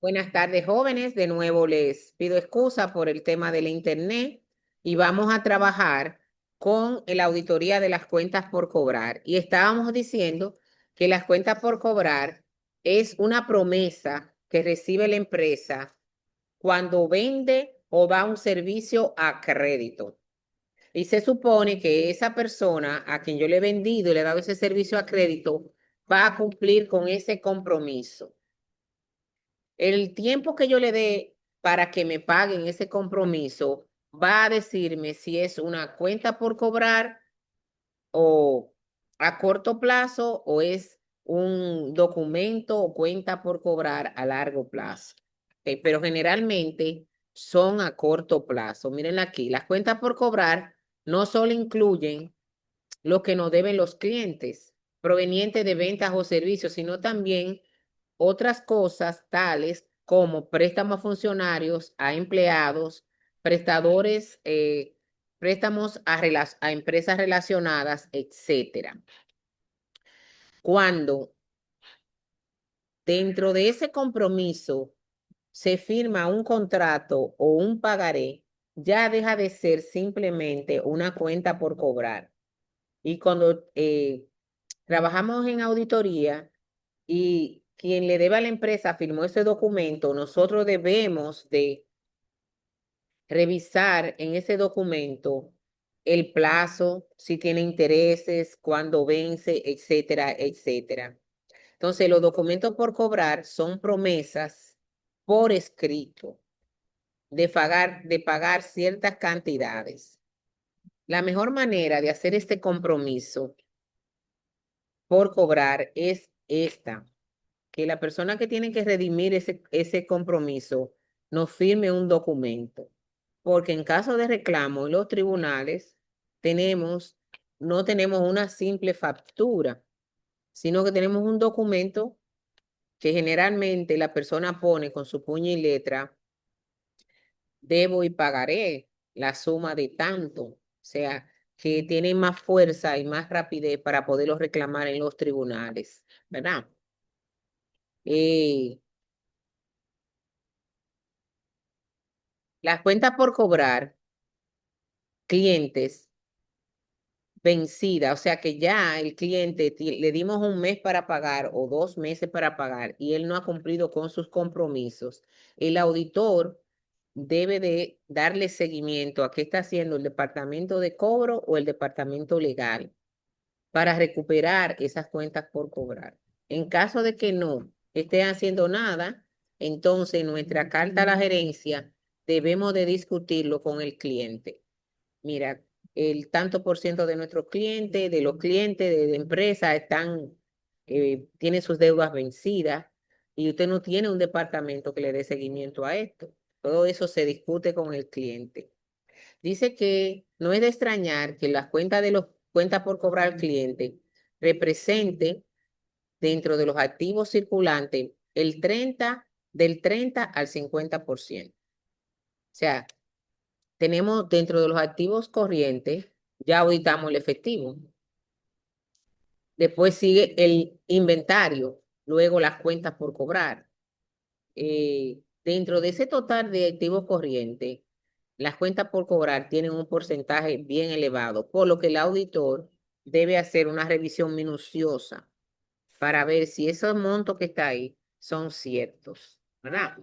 Buenas tardes, jóvenes. De nuevo les pido excusa por el tema del internet y vamos a trabajar con la auditoría de las cuentas por cobrar. Y estábamos diciendo que las cuentas por cobrar es una promesa que recibe la empresa cuando vende o da un servicio a crédito. Y se supone que esa persona a quien yo le he vendido y le he dado ese servicio a crédito va a cumplir con ese compromiso. El tiempo que yo le dé para que me paguen ese compromiso va a decirme si es una cuenta por cobrar o a corto plazo o es un documento o cuenta por cobrar a largo plazo. Pero generalmente son a corto plazo. Miren aquí, las cuentas por cobrar no solo incluyen lo que nos deben los clientes provenientes de ventas o servicios, sino también otras cosas tales como préstamos a funcionarios, a empleados, prestadores, préstamos a empresas relacionadas, etcétera. Cuando dentro de ese compromiso se firma un contrato o un pagaré, ya deja de ser simplemente una cuenta por cobrar. Y cuando trabajamos en auditoría y quien le debe a la empresa firmó ese documento, nosotros debemos de revisar en ese documento el plazo, si tiene intereses, cuándo vence, etcétera, etcétera. Entonces, los documentos por cobrar son promesas por escrito de pagar ciertas cantidades. La mejor manera de hacer este compromiso por cobrar es esta, que la persona que tiene que redimir ese compromiso nos firme un documento. Porque en caso de reclamo en los tribunales tenemos, no tenemos una simple factura, sino que tenemos un documento que generalmente la persona pone con su puño y letra, debo y pagaré la suma de tanto. O sea, que tiene más fuerza y más rapidez para poderlo reclamar en los tribunales, ¿verdad? Eh, las cuentas por cobrar, clientes vencida, o sea que ya el cliente le dimos un mes para pagar o 2 meses para pagar y él no ha cumplido con sus compromisos, el auditor debe de darle seguimiento a qué está haciendo el departamento de cobro o el departamento legal para recuperar esas cuentas por cobrar. En caso de que no estén haciendo nada, entonces nuestra carta a la gerencia debemos de discutirlo con el cliente. Mira, el tanto por ciento de nuestros clientes, de los clientes de empresas tienen sus deudas vencidas y usted no tiene un departamento que le dé seguimiento a esto. Todo eso se discute con el cliente. Dice que no es de extrañar que las cuentas de los cuentas por cobrar al cliente represente dentro de los activos circulantes del 30 al 50%. O sea, tenemos dentro de los activos corrientes, ya auditamos el efectivo. Después sigue el inventario, luego las cuentas por cobrar. Dentro de ese total de activos corrientes, las cuentas por cobrar tienen un porcentaje bien elevado, por lo que el auditor debe hacer una revisión minuciosa para ver si esos montos que está ahí son ciertos, ¿verdad?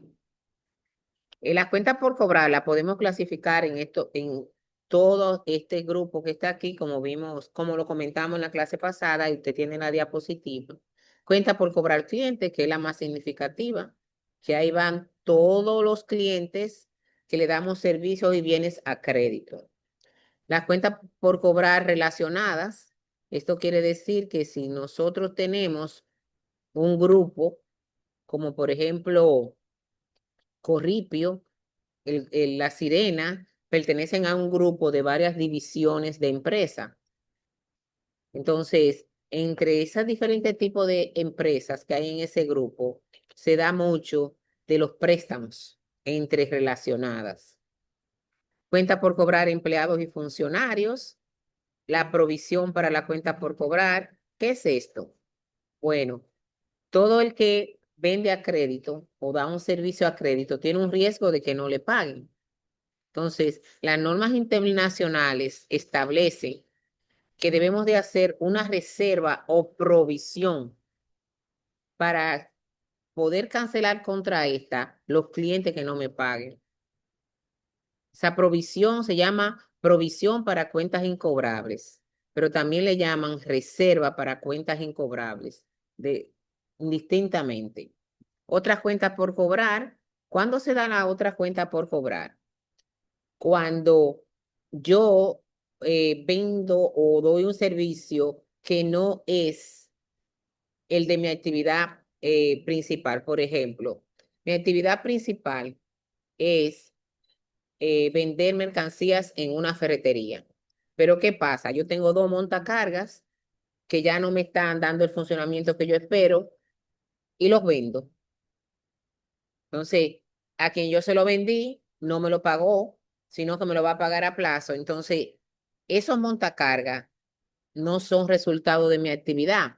Las cuentas por cobrar las podemos clasificar en todo este grupo que está aquí, como vimos, como lo comentamos en la clase pasada, y usted tiene la diapositiva. Cuenta por cobrar cliente, que es la más significativa, que ahí van todos los clientes que le damos servicios y bienes a crédito. Las cuentas por cobrar relacionadas, esto quiere decir que si nosotros tenemos un grupo, como por ejemplo Corripio, La Sirena, pertenecen a un grupo de varias divisiones de empresa. Entonces, entre esos diferentes tipos de empresas que hay en ese grupo, se da mucho de los préstamos entre relacionadas. Cuenta por cobrar empleados y funcionarios, la provisión para la cuenta por cobrar. ¿Qué es esto? Bueno, todo el que vende a crédito o da un servicio a crédito, tiene un riesgo de que no le paguen. Entonces, las normas internacionales establecen que debemos de hacer una reserva o provisión para poder cancelar contra esta los clientes que no me paguen. Esa provisión se llama provisión para cuentas incobrables, pero también le llaman reserva para cuentas incobrables, indistintamente. Otras cuentas por cobrar. ¿Cuándo se da la otra cuenta por cobrar? Cuando yo vendo o doy un servicio que no es el de mi actividad principal. Por ejemplo, mi actividad principal es vender mercancías en una ferretería. Pero ¿qué pasa? Yo tengo dos montacargas que ya no me están dando el funcionamiento que yo espero y los vendo. Entonces, a quien yo se lo vendí, no me lo pagó, sino que me lo va a pagar a plazo. Entonces, esos montacargas no son resultado de mi actividad,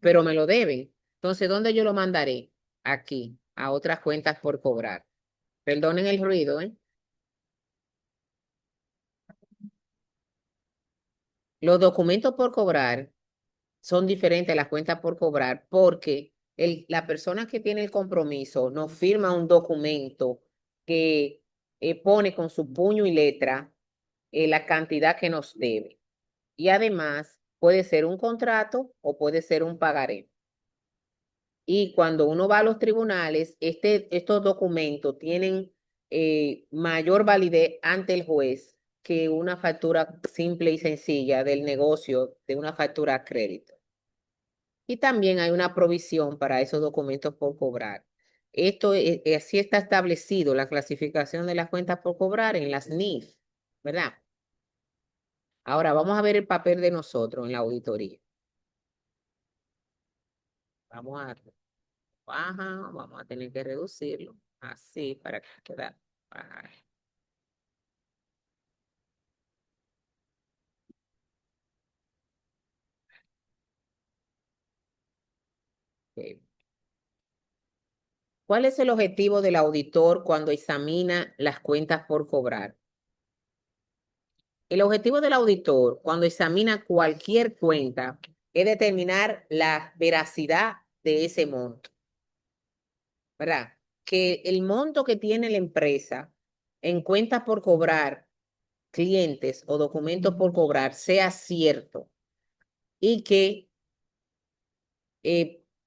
pero me lo deben. Entonces, ¿dónde yo lo mandaré? Aquí, a otras cuentas por cobrar. Perdonen el ruido, ¿eh? Los documentos por cobrar son diferentes a las cuentas por cobrar porque la persona que tiene el compromiso nos firma un documento que pone con su puño y letra la cantidad que nos debe. Y además puede ser un contrato o puede ser un pagaré. Y cuando uno va a los tribunales, estos documentos tienen mayor validez ante el juez que una factura simple y sencilla del negocio de una factura a crédito. Y también hay una provisión para esos documentos por cobrar. Esto así está establecido la clasificación de las cuentas por cobrar en las NIF, ¿verdad? Ahora vamos a ver el papel de nosotros en la auditoría. Vamos a baja, vamos a tener que reducirlo así para que quede baja. Ok. ¿Cuál es el objetivo del auditor cuando examina las cuentas por cobrar? El objetivo del auditor cuando examina cualquier cuenta es determinar la veracidad de ese monto, ¿verdad? Que el monto que tiene la empresa en cuentas por cobrar, clientes o documentos por cobrar sea cierto y que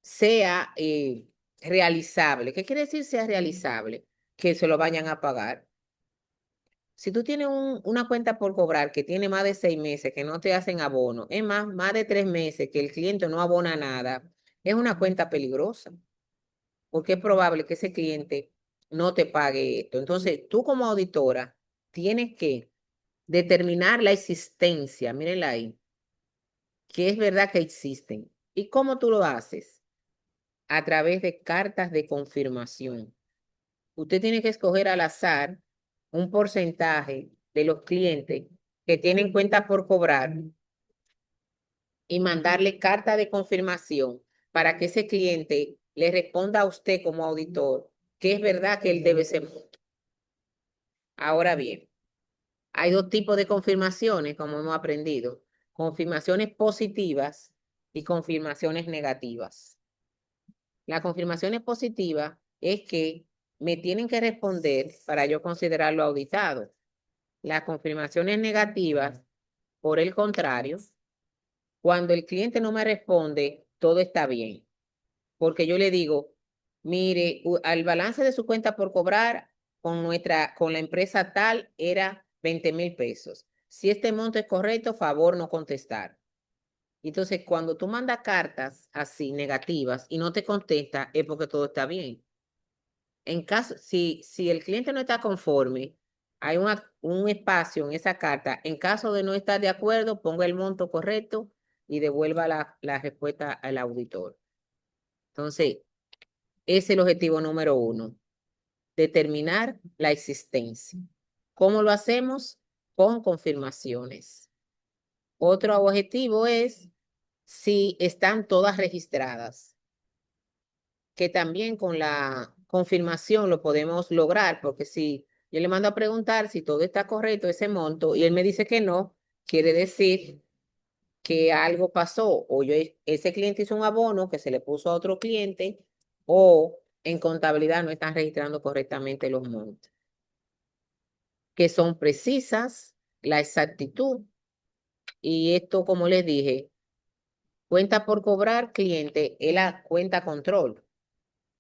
sea realizable. ¿Qué quiere decir sea realizable? Que se lo vayan a pagar. Si tú tienes una cuenta por cobrar que tiene más de 6 meses que no te hacen abono, es más de 3 meses que el cliente no abona nada, es una cuenta peligrosa, porque es probable que ese cliente no te pague esto. Entonces, tú como auditora tienes que determinar la existencia, mírenla ahí, que es verdad que existen. ¿Y cómo tú lo haces? A través de cartas de confirmación. Usted tiene que escoger al azar un porcentaje de los clientes que tienen cuenta por cobrar y mandarle carta de confirmación para que ese cliente le responda a usted como auditor que es verdad que él debe ese monto. Ahora bien, hay dos tipos de confirmaciones, como hemos aprendido: confirmaciones positivas y confirmaciones negativas. La confirmación es positiva, es que me tienen que responder para yo considerarlo auditado. Las confirmaciones negativas, por el contrario, cuando el cliente no me responde, todo está bien. Porque yo le digo, mire, al balance de su cuenta por cobrar con la empresa tal era 20,000 pesos. Si este monto es correcto, favor no contestar. Entonces, cuando tú mandas cartas así negativas y no te contesta, es porque todo está bien. En caso, si el cliente no está conforme, hay un espacio en esa carta. En caso de no estar de acuerdo, ponga el monto correcto y devuelva la respuesta al auditor. Entonces, ese es el objetivo número uno, determinar la existencia. ¿Cómo lo hacemos? Con confirmaciones. Otro objetivo es si están todas registradas. que también con la confirmación lo podemos lograr, porque si yo le mando a preguntar si todo está correcto, ese monto, y él me dice que no, quiere decir que algo pasó, o ese cliente hizo un abono que se le puso a otro cliente, o en contabilidad no están registrando correctamente los montos, que son precisas, la exactitud, y esto, como les dije, cuenta por cobrar cliente, es la cuenta control,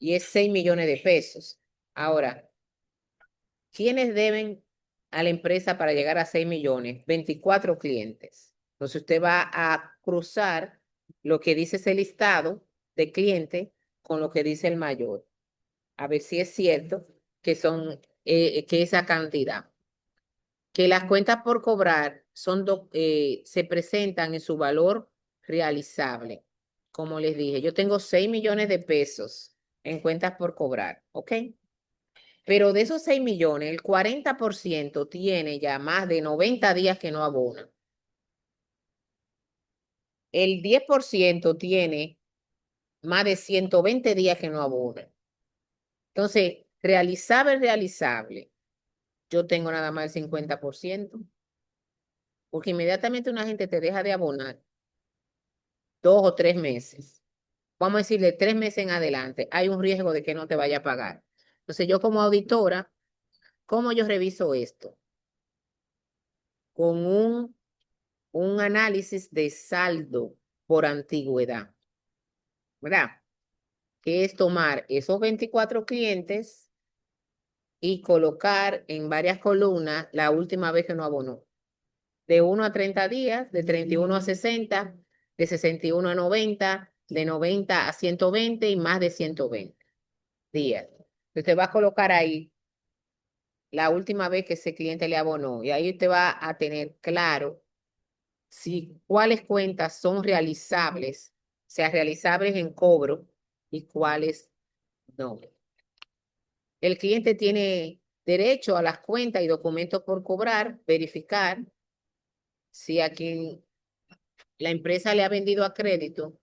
y es 6 millones de pesos. Ahora, ¿quiénes deben a la empresa para llegar a 6 millones? 24 clientes. Entonces usted va a cruzar lo que dice ese listado de clientes con lo que dice el mayor. A ver si es cierto que son, que esa cantidad. Que las cuentas por cobrar se presentan en su valor realizable. Como les dije, yo tengo 6 millones de pesos en cuentas por cobrar, ¿ok? Pero de esos 6 millones, el 40% tiene ya más de 90 días que no abona. El 10% tiene más de 120 días que no abona. Entonces, realizable, realizable. Yo tengo nada más el 50%, porque inmediatamente una gente te deja de abonar 2 o 3 meses. Vamos a decirle 3 meses en adelante, hay un riesgo de que no te vaya a pagar. Entonces, yo como auditora, ¿cómo yo reviso esto? Con un análisis de saldo por antigüedad, ¿verdad? Que es tomar esos 24 clientes y colocar en varias columnas la última vez que no abonó. De 1 a 30 días, de 31 a 60, de 61 a 90, de 90 a 120 y más de 120 días. Usted va a colocar ahí la última vez que ese cliente le abonó y ahí usted va a tener claro si cuáles cuentas son realizables, o sea, realizables en cobro y cuáles no. El cliente tiene derecho a las cuentas y documentos por cobrar, verificar si a quien la empresa le ha vendido a crédito,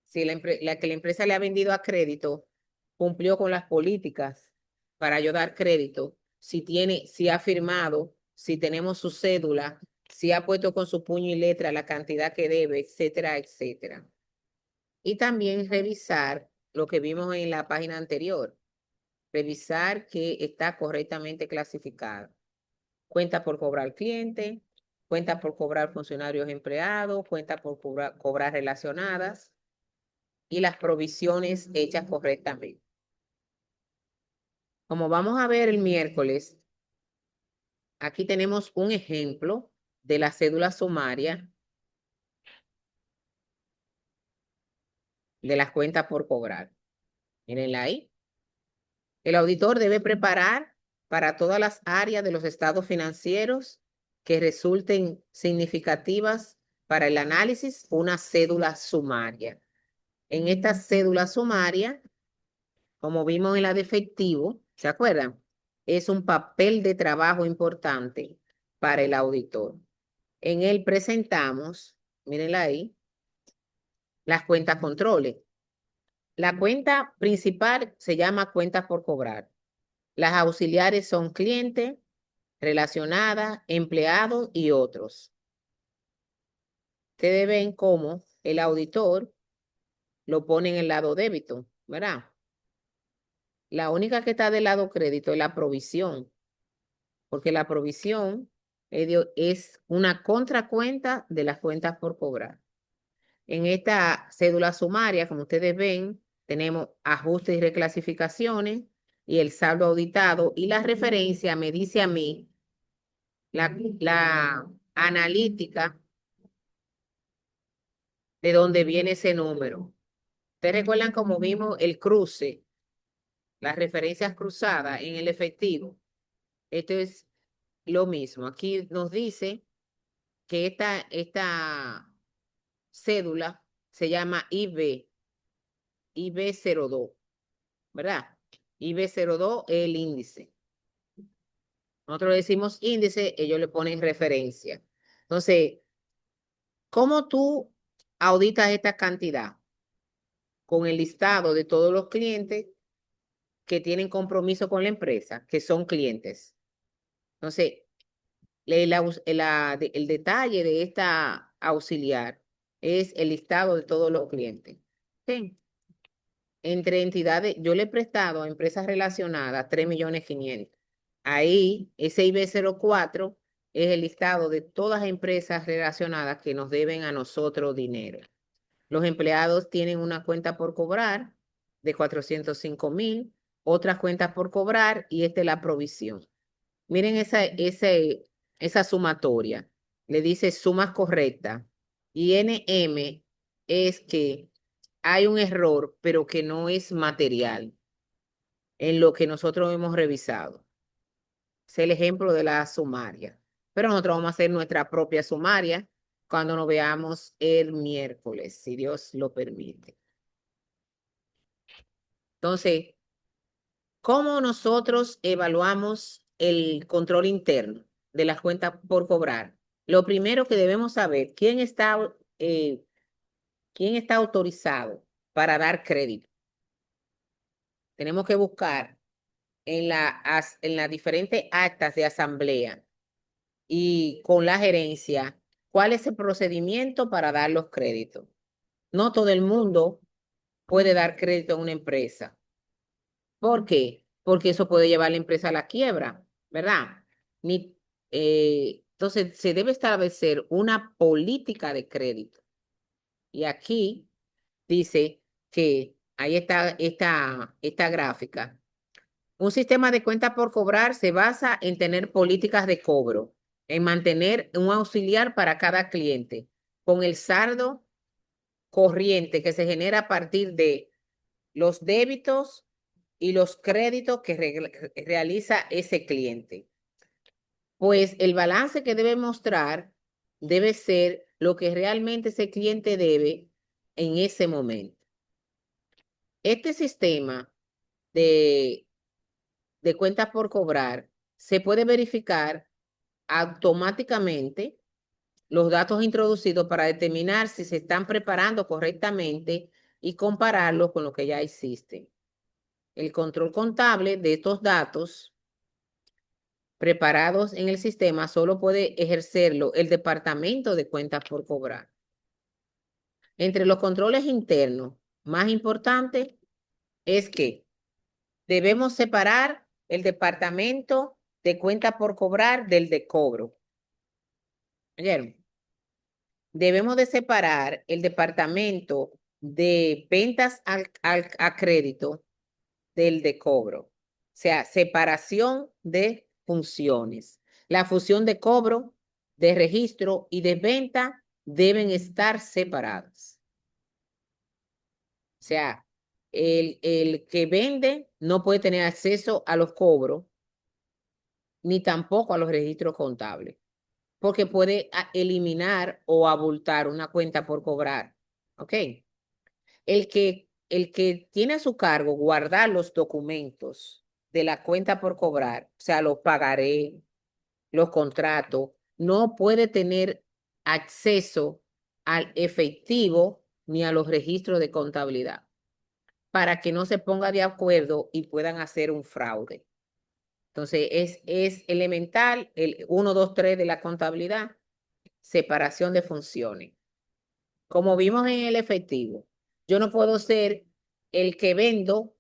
si la que la empresa le ha vendido a crédito cumplió con las políticas para ayudar crédito, si ha firmado, si tenemos su cédula, si ha puesto con su puño y letra la cantidad que debe, etcétera, etcétera. Y también revisar lo que vimos en la página anterior, revisar que está correctamente clasificado. Cuenta por cobrar cliente, cuenta por cobrar funcionarios empleados, cuenta por cobrar relacionadas y las provisiones hechas correctamente. Como vamos a ver el miércoles, aquí tenemos un ejemplo de la cédula sumaria de las cuentas por cobrar. Mírenla ahí. El auditor debe preparar para todas las áreas de los estados financieros que resulten significativas para el análisis una cédula sumaria. En esta cédula sumaria, como vimos en la de efectivo, ¿se acuerdan? Es un papel de trabajo importante para el auditor. En él presentamos, mírenla ahí, las cuentas controles. La cuenta principal se llama cuentas por cobrar. Las auxiliares son cliente, relacionada, empleado y otros. Ustedes ven cómo el auditor lo pone en el lado débito, ¿verdad? La única que está del lado crédito es la provisión, porque la provisión es una contracuenta de las cuentas por cobrar. En esta cédula sumaria, como ustedes ven, tenemos ajustes y reclasificaciones y el saldo auditado y la referencia me dice a mí la analítica de dónde viene ese número. ¿Ustedes recuerdan cómo vimos el cruce, las referencias cruzadas en el efectivo? Esto es lo mismo. Aquí nos dice que esta cédula se llama IB02, ¿verdad? IB02 es el índice. Nosotros le decimos índice, ellos le ponen referencia. Entonces, ¿cómo tú auditas esta cantidad? con el listado de todos los clientes que tienen compromiso con la empresa, que son clientes. Entonces, el detalle de esta auxiliar es el listado de todos los clientes. ¿Sí? Entre entidades, yo le he prestado a empresas relacionadas 3.500.000. Ahí, ese IB04 es el listado de todas las empresas relacionadas que nos deben a nosotros dinero. Los empleados tienen una cuenta por cobrar de 405.000, otras cuentas por cobrar y esta es la provisión. Miren esa sumatoria. Le dice sumas correctas. Y NM es que hay un error, pero que no es material en lo que nosotros hemos revisado. Es el ejemplo de la sumaria. Pero nosotros vamos a hacer nuestra propia sumaria cuando nos veamos el miércoles, si Dios lo permite. Entonces, ¿cómo nosotros evaluamos el control interno de las cuentas por cobrar? Lo primero que debemos saber, quién está autorizado para dar crédito. Tenemos que buscar en las diferentes actas de asamblea y con la gerencia cuál es el procedimiento para dar los créditos. No todo el mundo puede dar crédito a una empresa. ¿Por qué? Porque eso puede llevar a la empresa a la quiebra, ¿verdad? Entonces, se debe establecer una política de crédito. Y aquí dice que ahí está esta gráfica. Un sistema de cuenta por cobrar se basa en tener políticas de cobro, en mantener un auxiliar para cada cliente, con el saldo corriente que se genera a partir de los débitos y los créditos que realiza ese cliente. Pues el balance que debe mostrar debe ser lo que realmente ese cliente debe en ese momento. Este sistema de, de cuentas por cobrar se puede verificar automáticamente los datos introducidos para determinar si se están preparando correctamente y compararlos con lo que ya existe. El control contable de estos datos preparados en el sistema solo puede ejercerlo el departamento de cuentas por cobrar. Entre los controles internos más importantes es que debemos separar el departamento de cuentas por cobrar del de cobro. ¿Oyeron? Debemos de separar el departamento de ventas a crédito del de cobro. O sea, separación de funciones. La función de cobro, de registro y de venta deben estar separadas. O sea, el que vende no puede tener acceso a los cobros ni tampoco a los registros contables, porque puede eliminar o abultar una cuenta por cobrar. ¿Ok? El que tiene a su cargo guardar los documentos de la cuenta por cobrar, o sea, los pagaré, los contratos, no puede tener acceso al efectivo ni a los registros de contabilidad para que no se ponga de acuerdo y puedan hacer un fraude. Entonces, es elemental el 1, 2, 3 de la contabilidad, separación de funciones. Como vimos en el efectivo, yo no puedo ser el que vendo,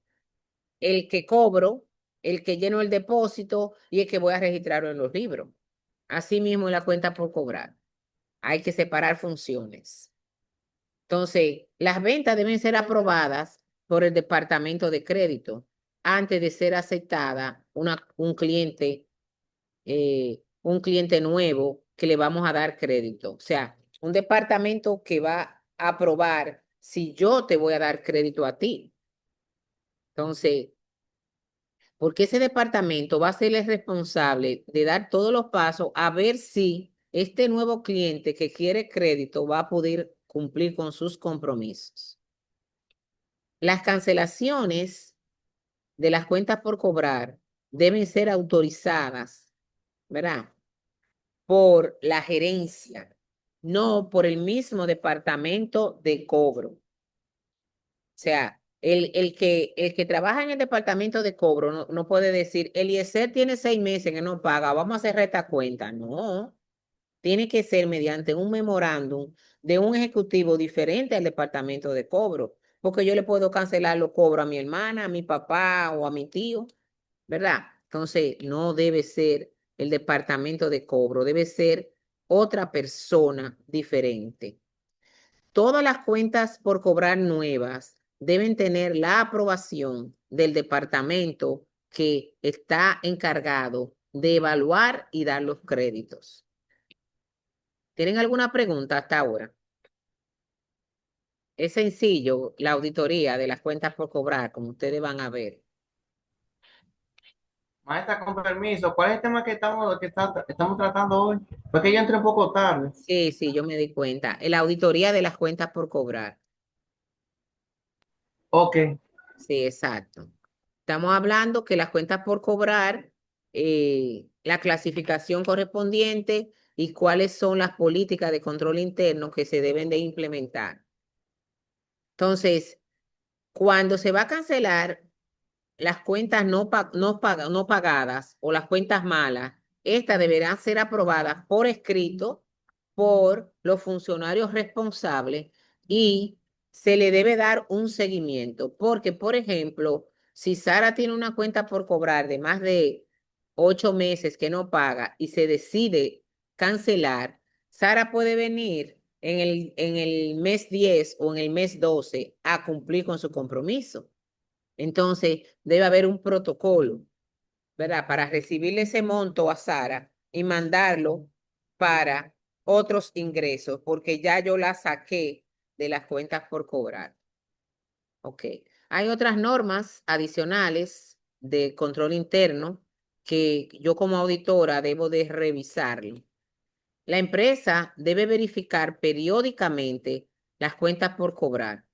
el que cobro, el que lleno el depósito y el que voy a registrarlo en los libros. Asimismo, en la cuenta por cobrar. Hay que separar funciones. Entonces, las ventas deben ser aprobadas por el departamento de crédito antes de ser aceptada un cliente nuevo que le vamos a dar crédito. O sea, un departamento que va a aprobar si yo te voy a dar crédito a ti. Entonces, porque ese departamento va a ser el responsable de dar todos los pasos a ver si este nuevo cliente que quiere crédito va a poder cumplir con sus compromisos. Las cancelaciones de las cuentas por cobrar deben ser autorizadas, ¿verdad? Por la gerencia, no por el mismo departamento de cobro. O sea, el que trabaja en el departamento de cobro no puede decir, Eliezer tiene 6 meses que no paga, vamos a cerrar esta cuenta. No, tiene que ser mediante un memorándum de un ejecutivo diferente al departamento de cobro, porque yo le puedo cancelar los cobros a mi hermana, a mi papá o a mi tío, ¿verdad? Entonces, no debe ser el departamento de cobro, debe ser otra persona diferente. Todas las cuentas por cobrar nuevas deben tener la aprobación del departamento que está encargado de evaluar y dar los créditos. ¿Tienen alguna pregunta hasta ahora? Es sencillo la auditoría de las cuentas por cobrar, como ustedes van a ver. Maestra, con permiso, ¿cuál es el tema estamos tratando hoy? Porque yo entré un poco tarde. Sí, sí, yo me di cuenta. La auditoría de las cuentas por cobrar. Ok, Sí, exacto. Estamos hablando que las cuentas por cobrar, la clasificación correspondiente y cuáles son las políticas de control interno que se deben de implementar. Entonces, cuando se va a cancelar las cuentas no pagadas o las cuentas malas, estas deberán ser aprobadas por escrito por los funcionarios responsables y se le debe dar un seguimiento. Porque, por ejemplo, si Sara tiene una cuenta por cobrar de más de 8 meses que no paga y se decide cancelar, Sara puede venir en el mes 10 o en el mes 12 a cumplir con su compromiso. Entonces, debe haber un protocolo, ¿verdad? Para recibirle ese monto a Sara y mandarlo para otros ingresos, porque ya yo la saqué de las cuentas por cobrar. Ok. Hay otras normas adicionales de control interno que yo como auditora debo de revisarlo. La empresa debe verificar periódicamente las cuentas por cobrar,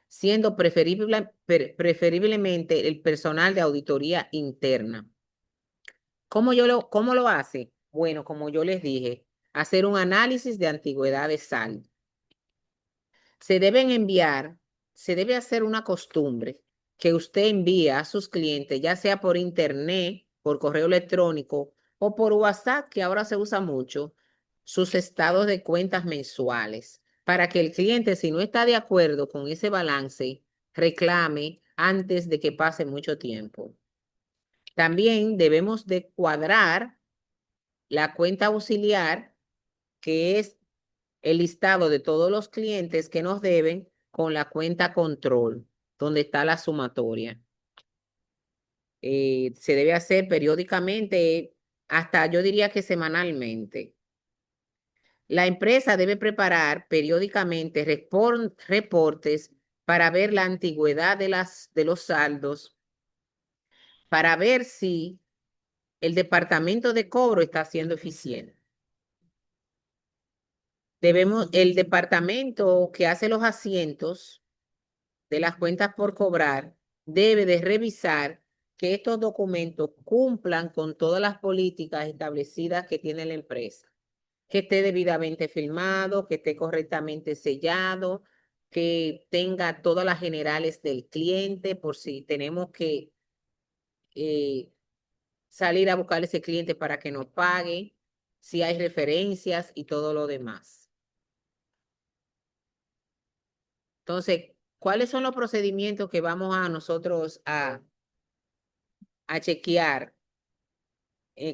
siendo preferiblemente el personal de auditoría interna. ¿Cómo lo hace? Bueno, como yo les dije, hacer un análisis de antigüedad de saldo. Se deben enviar, se debe hacer una costumbre que usted envía a sus clientes, ya sea por internet, por correo electrónico o por WhatsApp, que ahora se usa mucho, sus estados de cuentas mensuales, para que el cliente, si no está de acuerdo con ese balance, reclame antes de que pase mucho tiempo. También debemos de cuadrar la cuenta auxiliar, que es el listado de todos los clientes que nos deben con la cuenta control, donde está la sumatoria. Se debe hacer periódicamente, hasta yo diría que semanalmente. La empresa debe preparar periódicamente reportes para ver la antigüedad de los saldos, para ver si el departamento de cobro está siendo eficiente. El departamento que hace los asientos de las cuentas por cobrar debe de revisar que estos documentos cumplan con todas las políticas establecidas que tiene la empresa, que esté debidamente firmado, que esté correctamente sellado, que tenga todas las generales del cliente por si tenemos que eh, salir a buscar a ese cliente para que nos pague, si hay referencias y todo lo demás. Entonces, ¿cuáles son los procedimientos que vamos a nosotros a chequear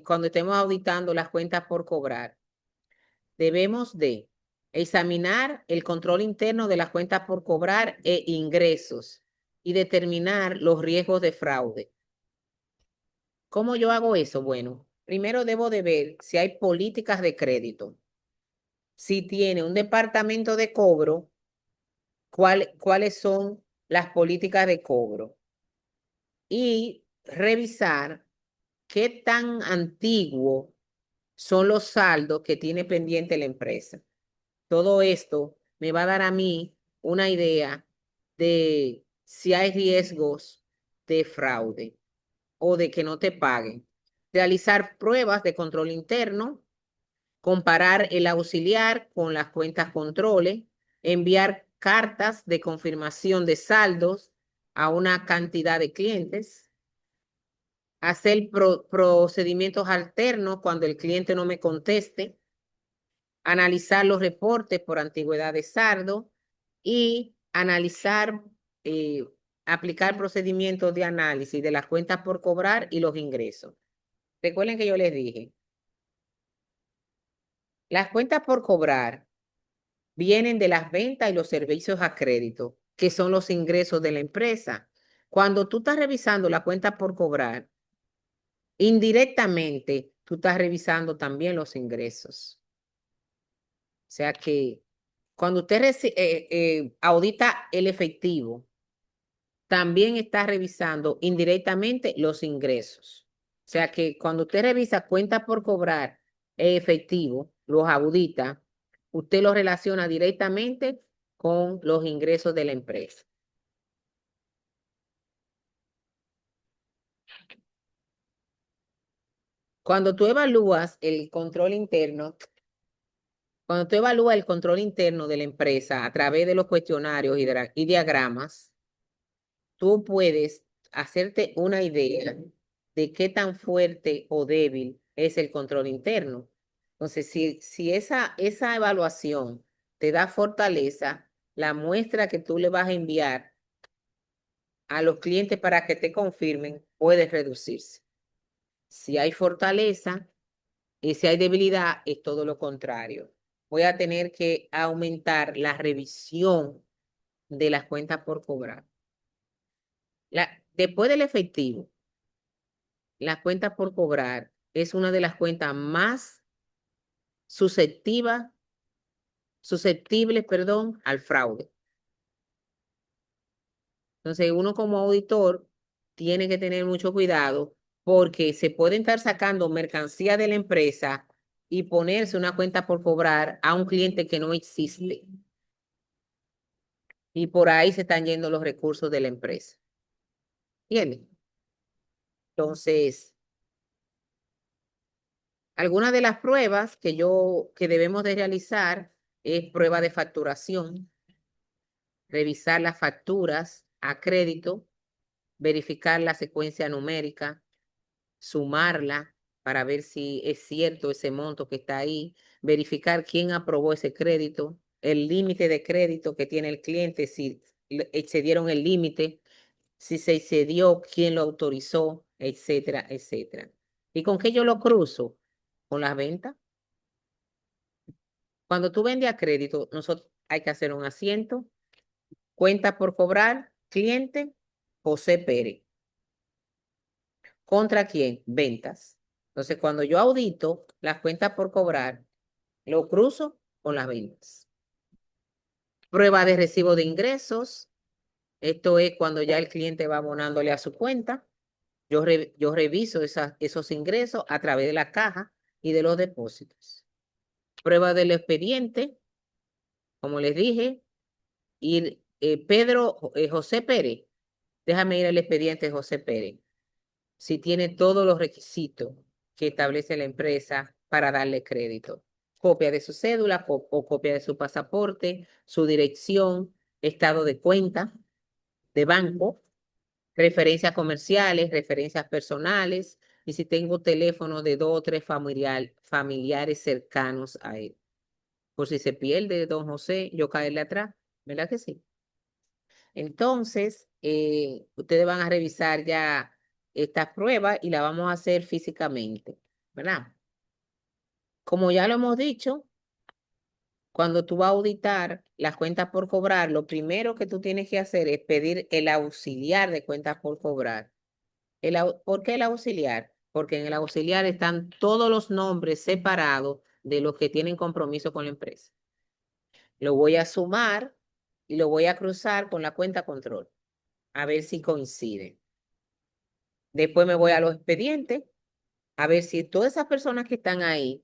cuando estemos auditando las cuentas por cobrar? Debemos de examinar el control interno de las cuentas por cobrar e ingresos y determinar los riesgos de fraude. ¿Cómo yo hago eso? Bueno, primero debo de ver si hay políticas de crédito. Si tiene un departamento de cobro, cuáles son las políticas de cobro. Y revisar qué tan antiguo son los saldos que tiene pendiente la empresa. Todo esto me va a dar a mí una idea de si hay riesgos de fraude o de que no te paguen. Realizar pruebas de control interno, comparar el auxiliar con las cuentas controles, enviar cartas de confirmación de saldos a una cantidad de clientes, hacer procedimientos alternos cuando el cliente no me conteste, analizar los reportes por antigüedad de saldo y analizar, eh, aplicar procedimientos de análisis de las cuentas por cobrar y los ingresos. Recuerden que yo les dije, las cuentas por cobrar vienen de las ventas y los servicios a crédito, que son los ingresos de la empresa. Cuando tú estás revisando la cuenta por cobrar, indirectamente tú estás revisando también los ingresos. O sea que cuando usted audita el efectivo, también está revisando indirectamente los ingresos. O sea que cuando usted revisa cuentas por cobrar efectivo, los audita, usted los relaciona directamente con los ingresos de la empresa. Cuando tú evalúas el control interno, cuando tú evalúas el control interno de la empresa a través de los cuestionarios y diagramas, tú puedes hacerte una idea de qué tan fuerte o débil es el control interno. Entonces, si esa evaluación te da fortaleza, la muestra que tú le vas a enviar a los clientes para que te confirmen puede reducirse. Si hay fortaleza y si hay debilidad, es todo lo contrario. Voy a tener que aumentar la revisión de las cuentas por cobrar. Después del efectivo, las cuentas por cobrar es una de las cuentas más susceptibles, perdón, al fraude. Entonces, uno como auditor tiene que tener mucho cuidado porque se pueden estar sacando mercancía de la empresa y ponerse una cuenta por cobrar a un cliente que no existe. Y por ahí se están yendo los recursos de la empresa. ¿Entienden? Entonces, algunas de las pruebas que debemos de realizar es prueba de facturación, revisar las facturas a crédito, verificar la secuencia numérica, sumarla para ver si es cierto ese monto que está ahí, verificar quién aprobó ese crédito, el límite de crédito que tiene el cliente, si excedieron el límite, si se excedió, quién lo autorizó, etcétera, etcétera. ¿Y con qué yo lo cruzo? Con las ventas. Cuando tú vendes a crédito, nosotros hay que hacer un asiento, cuenta por cobrar, cliente, José Pérez. ¿Contra quién? Ventas. Entonces, cuando yo audito las cuentas por cobrar, lo cruzo con las ventas. Prueba de recibo de ingresos. Esto es cuando ya el cliente va abonándole a su cuenta. Yo reviso esos ingresos a través de la caja y de los depósitos. Prueba del expediente, como les dije, y José Pérez, déjame ir al expediente de José Pérez, si tiene todos los requisitos que establece la empresa para darle crédito. Copia de su cédula o copia de su pasaporte, su dirección, estado de cuenta de banco, referencias comerciales, referencias personales, y si tengo teléfono de 2 o 3 familiares cercanos a él. Por si se pierde don José, yo caerle atrás, ¿verdad que sí? Entonces, ustedes van a revisar ya estas pruebas y la vamos a hacer físicamente, ¿verdad? Como ya lo hemos dicho, cuando tú vas a auditar las cuentas por cobrar, lo primero que tú tienes que hacer es pedir el auxiliar de cuentas por cobrar. ¿Por qué el auxiliar? Porque en el auxiliar están todos los nombres separados de los que tienen compromiso con la empresa. Lo voy a sumar y lo voy a cruzar con la cuenta control, a ver si coincide. Después me voy a los expedientes, a ver si todas esas personas que están ahí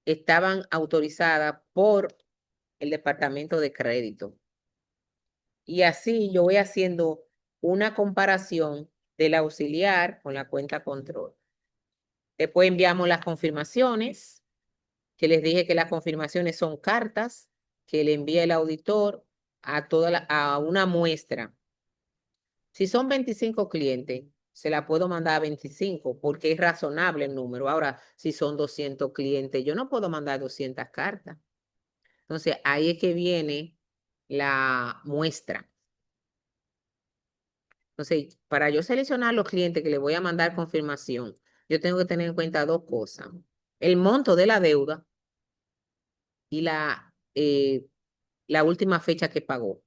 estaban autorizadas por el departamento de crédito. Y así yo voy haciendo una comparación del auxiliar con la cuenta control. Después enviamos las confirmaciones, que les dije que las confirmaciones son cartas que le envía el auditor a una muestra. Si son 25 clientes, se la puedo mandar a 25 porque es razonable el número. Ahora, si son 200 clientes, yo no puedo mandar 200 cartas. Entonces, ahí es que viene la muestra. Entonces, para yo seleccionar los clientes que le voy a mandar confirmación, yo tengo que tener en cuenta dos cosas. El monto de la deuda y la última fecha que pagó.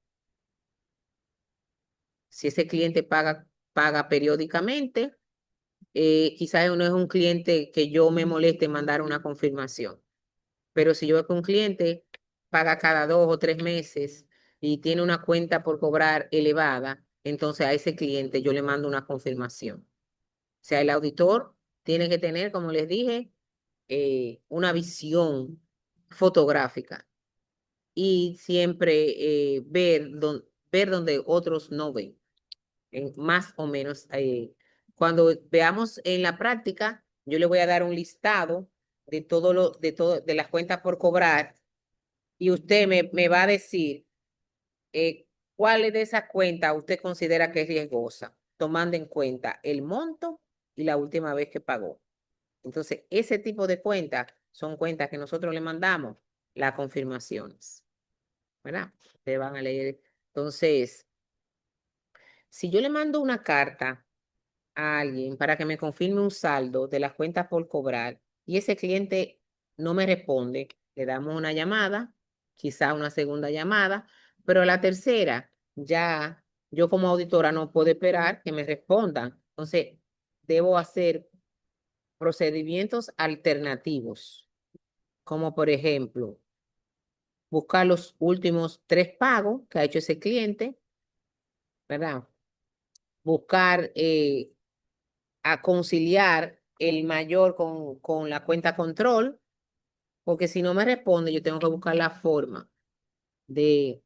Si ese cliente paga periódicamente, quizás no es un cliente que yo me moleste en mandar una confirmación. Pero si yo veo que un cliente paga cada 2 o 3 meses y tiene una cuenta por cobrar elevada, entonces a ese cliente yo le mando una confirmación. O sea, el auditor tiene que tener, como les dije, una visión fotográfica y siempre ver donde otros no ven, más o menos. Cuando veamos en la práctica, yo le voy a dar un listado de las cuentas por cobrar y usted me va a decir cuál de esas cuentas usted considera que es riesgosa, tomando en cuenta el monto y la última vez que pagó. Entonces, ese tipo de cuentas son cuentas que nosotros le mandamos las confirmaciones, ¿verdad? Ustedes van a leer. Entonces, si yo le mando una carta a alguien para que me confirme un saldo de las cuentas por cobrar y ese cliente no me responde, le damos una llamada, quizá una segunda llamada, pero a la tercera ya yo como auditora no puedo esperar que me respondan. Entonces, debo hacer procedimientos alternativos, como por ejemplo, buscar los últimos 3 pagos que ha hecho ese cliente, ¿verdad? Buscar a conciliar el mayor con la cuenta control, porque si no me responde, yo tengo que buscar la forma de,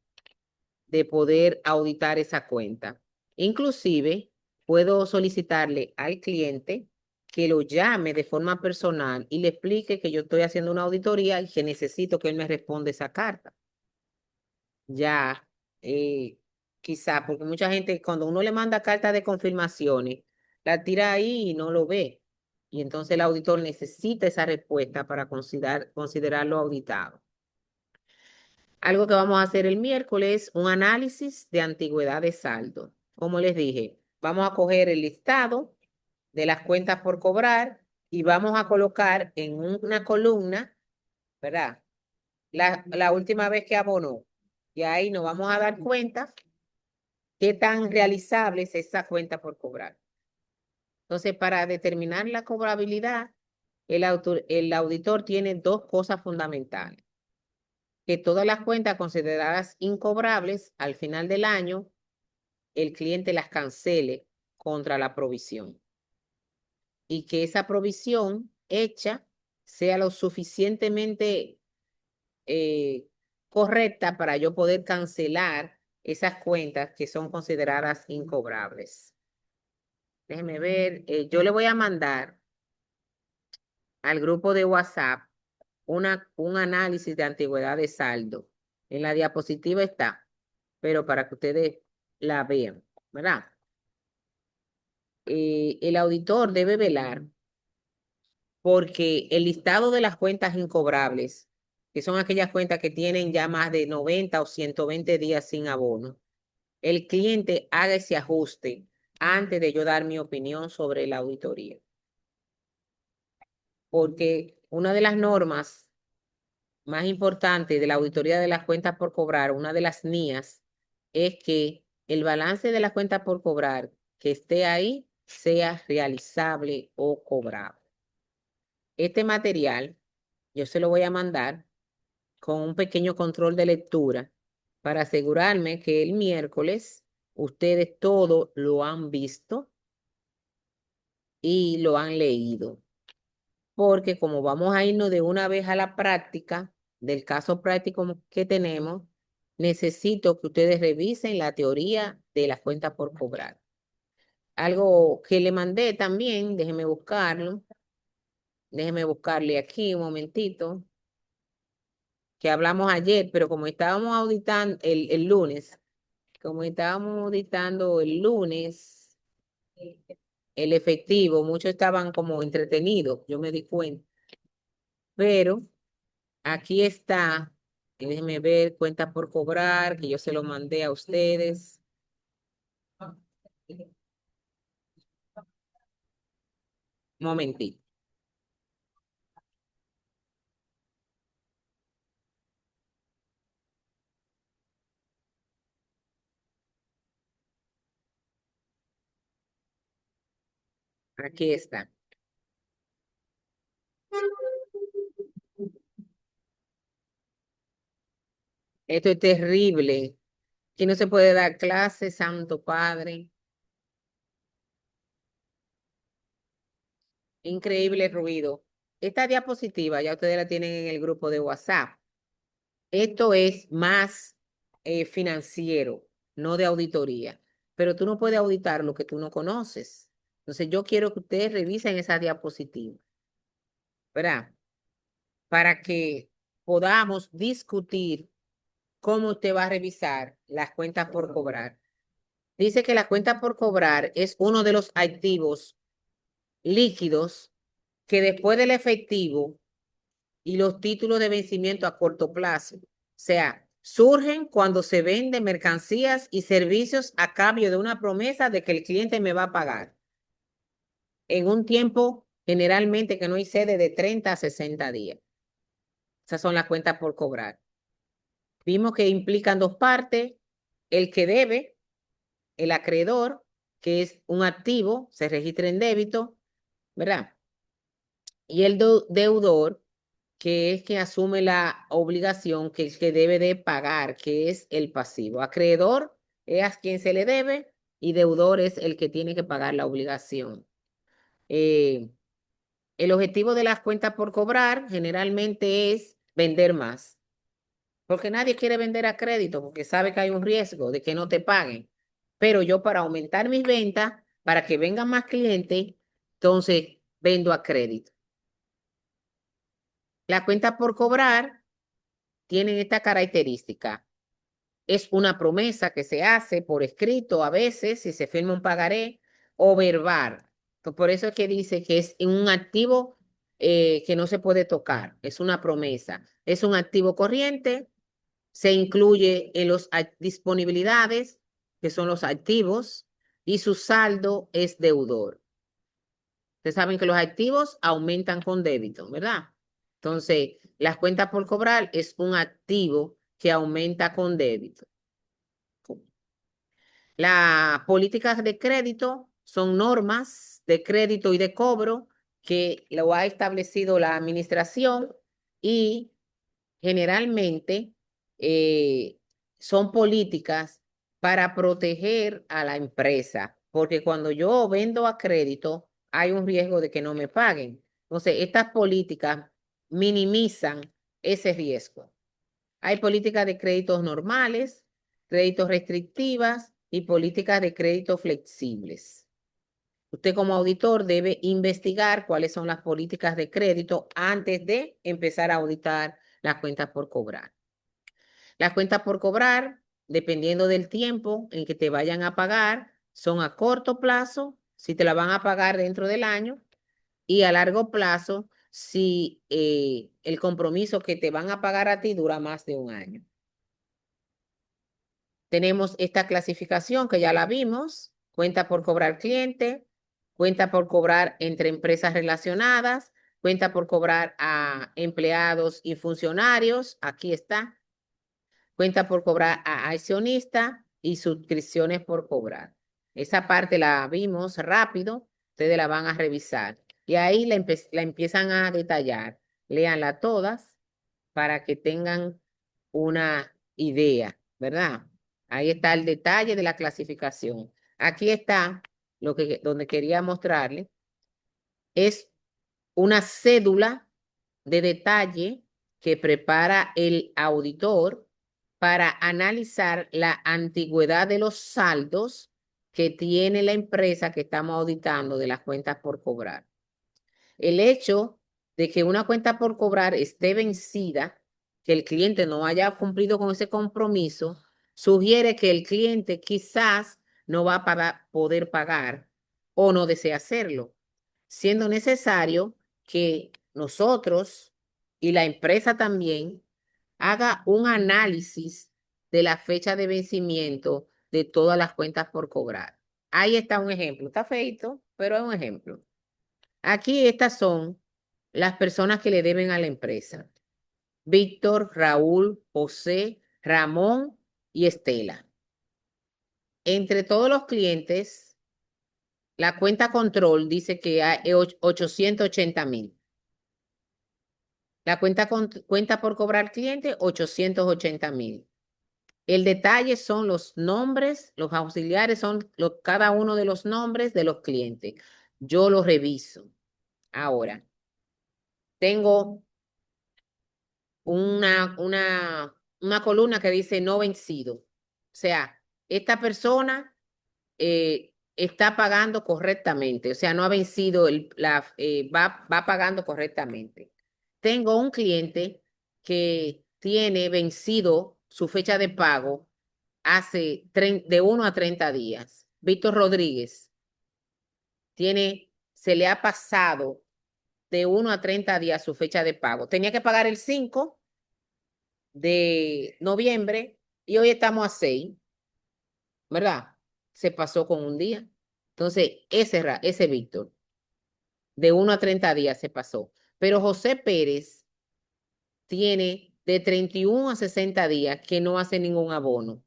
de poder auditar esa cuenta. Inclusive, puedo solicitarle al cliente que lo llame de forma personal y le explique que yo estoy haciendo una auditoría y que necesito que él me responda esa carta. Ya, quizá, porque mucha gente, cuando uno le manda cartas de confirmaciones, la tira ahí y no lo ve. Y entonces el auditor necesita esa respuesta para considerarlo auditado. Algo que vamos a hacer el miércoles, un análisis de antigüedad de saldo. Como les dije, vamos a coger el listado de las cuentas por cobrar y vamos a colocar en una columna, ¿verdad? La última vez que abonó. Y ahí nos vamos a dar cuenta qué tan realizable es esa cuenta por cobrar. Entonces, para determinar la cobrabilidad, el auditor tiene dos cosas fundamentales: que todas las cuentas consideradas incobrables al final del año, el cliente las cancele contra la provisión y que esa provisión hecha sea lo suficientemente eh, correcta para yo poder cancelar esas cuentas que son consideradas incobrables. Déjeme ver, yo le voy a mandar al grupo de WhatsApp un análisis de antigüedad de saldo. En la diapositiva está, pero para que ustedes la vean, ¿verdad? El auditor debe velar porque el listado de las cuentas incobrables, que son aquellas cuentas que tienen ya más de 90 o 120 días sin abono, el cliente haga ese ajuste antes de yo dar mi opinión sobre la auditoría. Porque una de las normas más importantes de la auditoría de las cuentas por cobrar, una de las NIAs, es que el balance de las cuentas por cobrar que esté ahí sea realizable o cobrable. Este material yo se lo voy a mandar con un pequeño control de lectura para asegurarme que el miércoles ustedes todo lo han visto y lo han leído. Porque como vamos a irnos de una vez a la práctica, del caso práctico que tenemos, necesito que ustedes revisen la teoría de las cuentas por cobrar. Algo que le mandé también, déjeme buscarle aquí un momentito. que hablamos ayer, pero como estábamos auditando el lunes, como estábamos auditando el lunes, el efectivo, muchos estaban como entretenidos, yo me di cuenta. Pero aquí está, déjenme ver, cuenta por cobrar, que yo se lo mandé a ustedes. Momentito. Aquí está. Esto es terrible. Aquí no se puede dar clase, Santo Padre. Increíble ruido. Esta diapositiva ya ustedes la tienen en el grupo de WhatsApp. Esto es más financiero, no de auditoría. Pero tú no puedes auditar lo que tú no conoces. Entonces yo quiero que ustedes revisen esa diapositiva, ¿verdad? Para que podamos discutir cómo usted va a revisar las cuentas por cobrar. Dice que la cuenta por cobrar es uno de los activos líquidos que después del efectivo y los títulos de vencimiento a corto plazo, o sea, surgen cuando se venden mercancías y servicios a cambio de una promesa de que el cliente me va a pagar en un tiempo generalmente que no excede de 30 a 60 días. Esas son las cuentas por cobrar. Vimos que implican dos partes, el que debe, el acreedor, que es un activo, se registra en débito, ¿verdad? Y el deudor, que es quien asume la obligación que el que debe de pagar, que es el pasivo. Acreedor es a quien se le debe y deudor es el que tiene que pagar la obligación. Eh, el objetivo de las cuentas por cobrar generalmente es vender más, porque nadie quiere vender a crédito porque sabe que hay un riesgo de que no te paguen. Pero yo para aumentar mis ventas, para que vengan más clientes, entonces vendo a crédito. Las cuentas por cobrar tienen esta característica. Es una promesa que se hace por escrito a veces, si se firma un pagaré, o verbal. Por eso es que dice que es un activo que no se puede tocar, es una promesa. Es un activo corriente, se incluye en las disponibilidades, que son los activos, y su saldo es deudor. Ustedes saben que los activos aumentan con débito, ¿verdad? Entonces, las cuentas por cobrar es un activo que aumenta con débito. Las políticas de crédito son normas de crédito y de cobro que lo ha establecido la administración y generalmente son políticas para proteger a la empresa, porque cuando yo vendo a crédito hay un riesgo de que no me paguen. Entonces, estas políticas minimizan ese riesgo. Hay políticas de créditos normales, créditos restrictivas y políticas de crédito flexibles. Usted como auditor debe investigar cuáles son las políticas de crédito antes de empezar a auditar las cuentas por cobrar. Las cuentas por cobrar, dependiendo del tiempo en que te vayan a pagar, son a corto plazo, si te la van a pagar dentro del año, y a largo plazo, si el compromiso que te van a pagar a ti dura más de un año. Tenemos esta clasificación que ya la vimos, cuenta por cobrar cliente, cuenta por cobrar entre empresas relacionadas, cuenta por cobrar a empleados y funcionarios, aquí está, cuenta por cobrar a accionista y suscripciones por cobrar. Esa parte la vimos rápido, ustedes la van a revisar y ahí la empiezan a detallar. Léanla todas para que tengan una idea, ¿verdad? Ahí está el detalle de la clasificación. Aquí está donde quería mostrarle. Es una cédula de detalle que prepara el auditor para analizar la antigüedad de los saldos que tiene la empresa que estamos auditando de las cuentas por cobrar. El hecho de que una cuenta por cobrar esté vencida que el cliente no haya cumplido con ese compromiso, sugiere que el cliente quizás no va a poder pagar o no desea hacerlo, siendo necesario que nosotros y la empresa también haga un análisis de la fecha de vencimiento de todas las cuentas por cobrar. Ahí está un ejemplo. Está feito, pero es un ejemplo. Aquí estas son las personas que le deben a la empresa. Víctor, Raúl, José, Ramón y Estela. Entre todos los clientes, la cuenta control dice que hay 880,000. La cuenta por cobrar cliente, 880,000. El detalle son los nombres, los auxiliares son cada uno de los nombres de los clientes. Yo los reviso. Ahora, tengo una columna que dice no vencido. O sea, esta persona está pagando correctamente, o sea, no ha vencido, va pagando correctamente. Tengo un cliente que tiene vencido su fecha de pago hace de 1 a 30 días. Víctor Rodríguez se le ha pasado de 1 a 30 días su fecha de pago. Tenía que pagar el 5 de noviembre y hoy estamos a 6, ¿verdad? Se pasó con un día. Entonces, ese Víctor, de 1 a 30 días se pasó. Pero José Pérez tiene de 31 a 60 días que no hace ningún abono,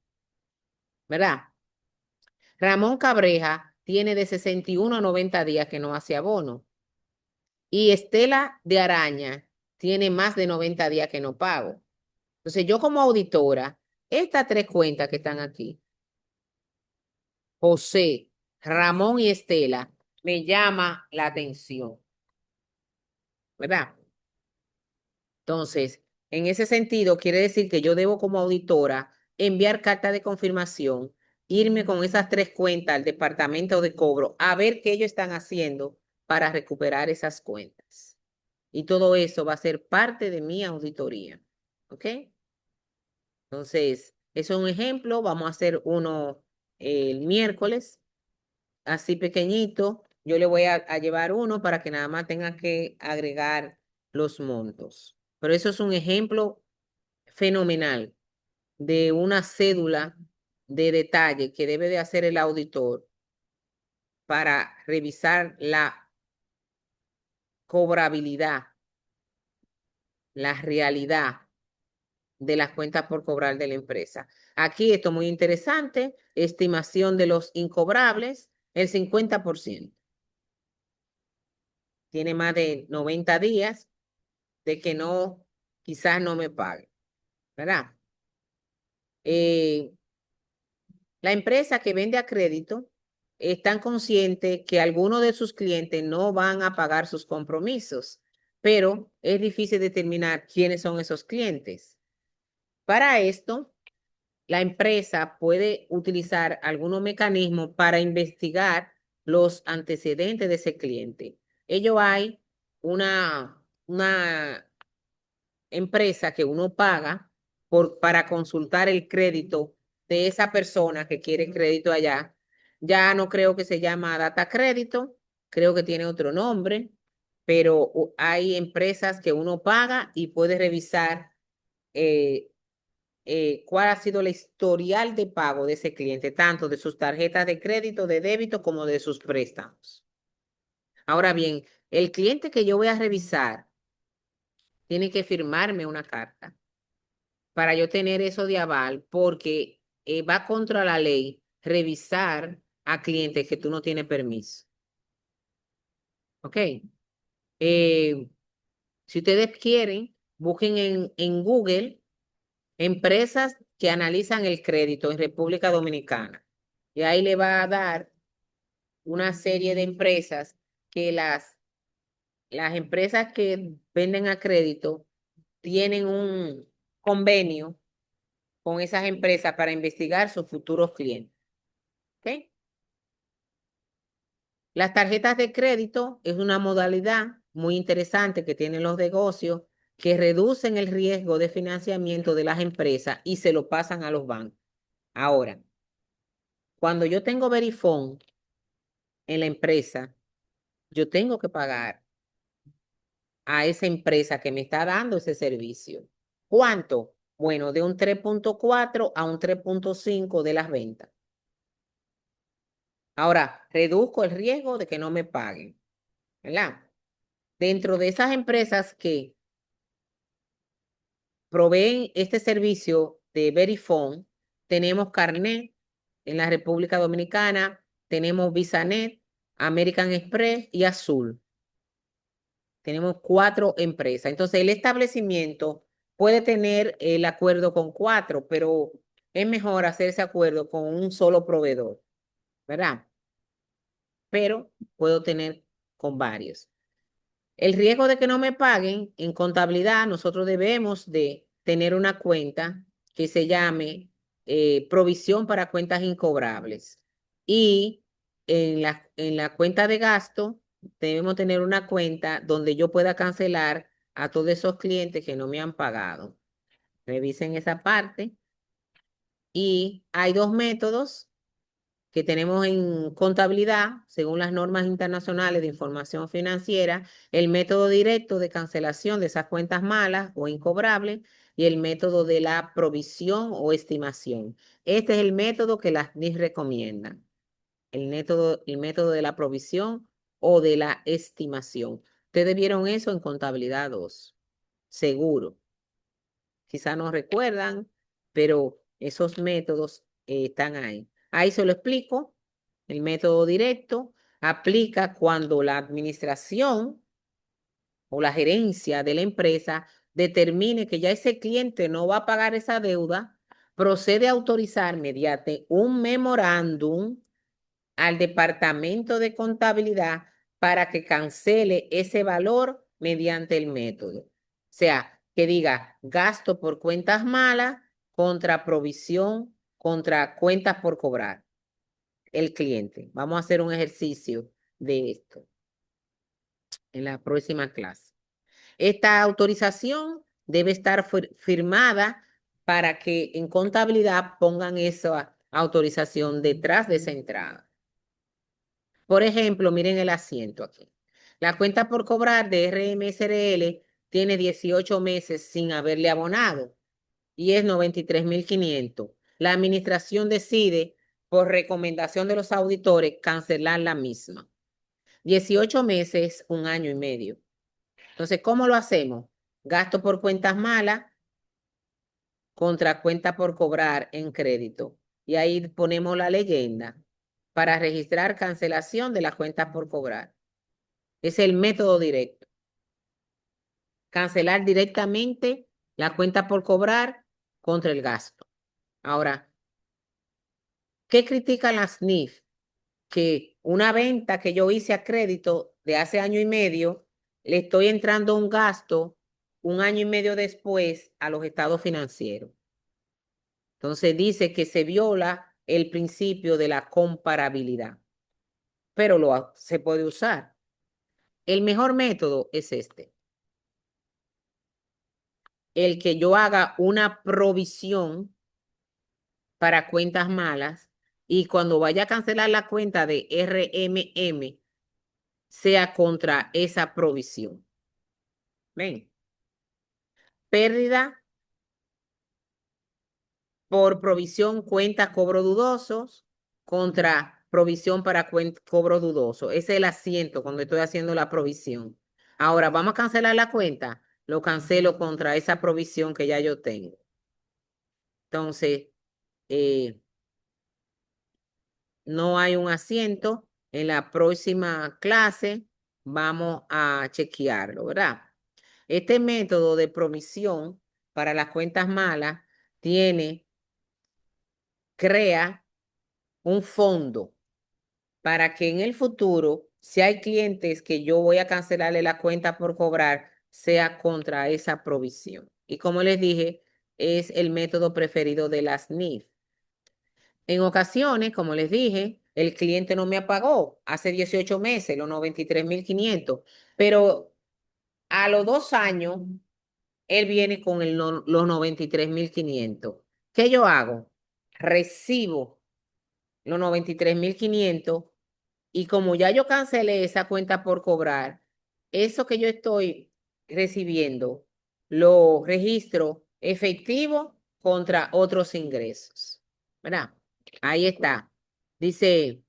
¿verdad? Ramón Cabreja tiene de 61 a 90 días que no hace abono. Y Estela de Araña tiene más de 90 días que no pago. Entonces, yo como auditora, estas tres cuentas que están aquí, José, Ramón y Estela, me llama la atención, ¿verdad? Entonces, en ese sentido, quiere decir que yo debo como auditora enviar carta de confirmación, irme con esas tres cuentas al departamento de cobro a ver qué ellos están haciendo para recuperar esas cuentas. Y todo eso va a ser parte de mi auditoría. ¿Ok? Entonces, eso es un ejemplo. Vamos a hacer uno el miércoles, así pequeñito. Yo le voy a llevar uno para que nada más tenga que agregar los montos. Pero eso es un ejemplo fenomenal de una cédula de detalle que debe de hacer el auditor para revisar la cobrabilidad, la realidad de las cuentas por cobrar de la empresa. Aquí esto es muy interesante, estimación de los incobrables, el 50%. Tiene más de 90 días de que quizás no me pague, ¿verdad? La empresa que vende a crédito están conscientes que algunos de sus clientes no van a pagar sus compromisos, pero es difícil determinar quiénes son esos clientes. Para esto, la empresa puede utilizar algunos mecanismos para investigar los antecedentes de ese cliente. Ello hay una empresa que uno paga para consultar el crédito de esa persona que quiere crédito allá. Ya no creo que se llama Data Crédito, creo que tiene otro nombre, pero hay empresas que uno paga y puede revisar eh, cuál ha sido el historial de pago de ese cliente, tanto de sus tarjetas de crédito, de débito, como de sus préstamos. Ahora bien, el cliente que yo voy a revisar tiene que firmarme una carta para yo tener eso de aval, porque va contra la ley revisar a clientes que tú no tienes permiso. ¿Ok? Si ustedes quieren, busquen en Google empresas que analizan el crédito en República Dominicana. Y ahí le va a dar una serie de empresas que las empresas que venden a crédito tienen un convenio con esas empresas para investigar sus futuros clientes. ¿Ok? Las tarjetas de crédito es una modalidad muy interesante que tienen los negocios que reducen el riesgo de financiamiento de las empresas y se lo pasan a los bancos. Ahora, cuando yo tengo Verifone en la empresa, yo tengo que pagar a esa empresa que me está dando ese servicio. ¿Cuánto? Bueno, de un 3,4 a un 3,5 de las ventas. Ahora, reduzco el riesgo de que no me paguen, ¿verdad? Dentro de esas empresas que proveen este servicio de Verifone, tenemos Carnet en la República Dominicana, tenemos VisaNet, American Express y Azul. Tenemos 4 empresas. Entonces, el establecimiento puede tener el acuerdo con 4, pero es mejor hacer ese acuerdo con un solo proveedor, ¿verdad? Pero puedo tener con varios. El riesgo de que no me paguen, en contabilidad nosotros debemos de tener una cuenta que se llame provisión para cuentas incobrables. Y en la cuenta de gasto debemos tener una cuenta donde yo pueda cancelar a todos esos clientes que no me han pagado. Revisen esa parte. Y hay 2 métodos que tenemos en contabilidad, según las normas internacionales de información financiera, el método directo de cancelación de esas cuentas malas o incobrables y el método de la provisión o estimación. Este es el método que las NIF recomiendan, el método de la provisión o de la estimación. Ustedes vieron eso en contabilidad 2, seguro. Quizá no recuerdan, pero esos métodos están ahí. Ahí se lo explico. El método directo aplica cuando la administración o la gerencia de la empresa determine que ya ese cliente no va a pagar esa deuda, procede a autorizar mediante un memorándum al departamento de contabilidad para que cancele ese valor mediante el método. O sea, que diga gasto por cuentas malas contra provisión contra cuentas por cobrar el cliente. Vamos a hacer un ejercicio de esto en la próxima clase. Esta autorización debe estar firmada para que en contabilidad pongan esa autorización detrás de esa entrada. Por ejemplo, miren el asiento aquí. La cuenta por cobrar de RMSRL tiene 18 meses sin haberle abonado y es 93.500. La administración decide, por recomendación de los auditores, cancelar la misma. 18 meses, 1 año y medio. Entonces, ¿cómo lo hacemos? Gasto por cuentas malas contra cuenta por cobrar en crédito. Y ahí ponemos la leyenda para registrar cancelación de las cuentas por cobrar. Es el método directo. Cancelar directamente la cuenta por cobrar contra el gasto. Ahora, ¿qué critican las NIF? Que una venta que yo hice a crédito de hace 1 año y medio, le estoy entrando un gasto 1 año y medio después a los estados financieros. Entonces dice que se viola el principio de la comparabilidad, pero se puede usar. El mejor método es este. El que yo haga una provisión para cuentas malas y cuando vaya a cancelar la cuenta de RMM sea contra esa provisión. ¿Ven? Pérdida por provisión cuenta cobro dudosos contra provisión para cobro dudoso. Ese es el asiento cuando estoy haciendo la provisión. Ahora, vamos a cancelar la cuenta. Lo cancelo contra esa provisión que ya yo tengo. Entonces, eh, no hay un asiento. En la próxima clase vamos a chequearlo, ¿verdad? Este método de provisión para las cuentas malas crea un fondo para que en el futuro, si hay clientes que yo voy a cancelarle la cuenta por cobrar, sea contra esa provisión. Y como les dije, es el método preferido de las NIF. En ocasiones, como les dije, el cliente no me pagó hace 18 meses, los 93.500, pero a los 2 años él viene con los 93.500. ¿Qué yo hago? Recibo los 93.500 y como ya yo cancelé esa cuenta por cobrar, eso que yo estoy recibiendo lo registro efectivo contra otros ingresos. ¿Verdad? Ahí está. Dice,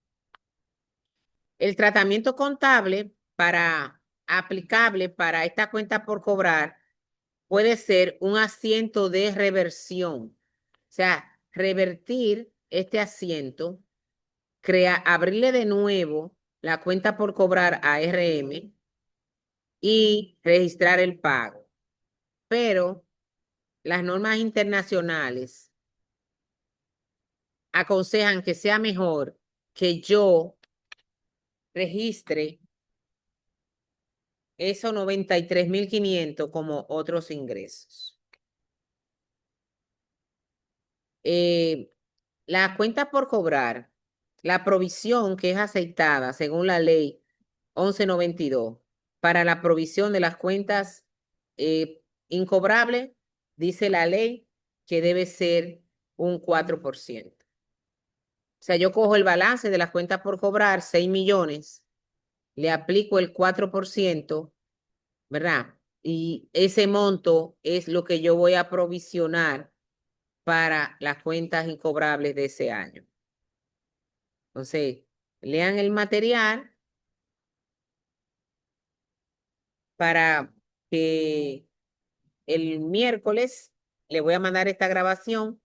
el tratamiento contable aplicable para esta cuenta por cobrar puede ser un asiento de reversión. O sea, revertir este asiento, abrirle de nuevo la cuenta por cobrar a RM y registrar el pago. Pero las normas internacionales aconsejan que sea mejor que yo registre esos 93.500 como otros ingresos. La cuenta por cobrar, la provisión que es aceptada según la ley 1192 para la provisión de las cuentas incobrables, dice la ley que debe ser un 4%. O sea, yo cojo el balance de las cuentas por cobrar, 6 millones, le aplico el 4%, ¿verdad? Y ese monto es lo que yo voy a provisionar para las cuentas incobrables de ese año. Entonces, lean el material para que el miércoles le voy a mandar esta grabación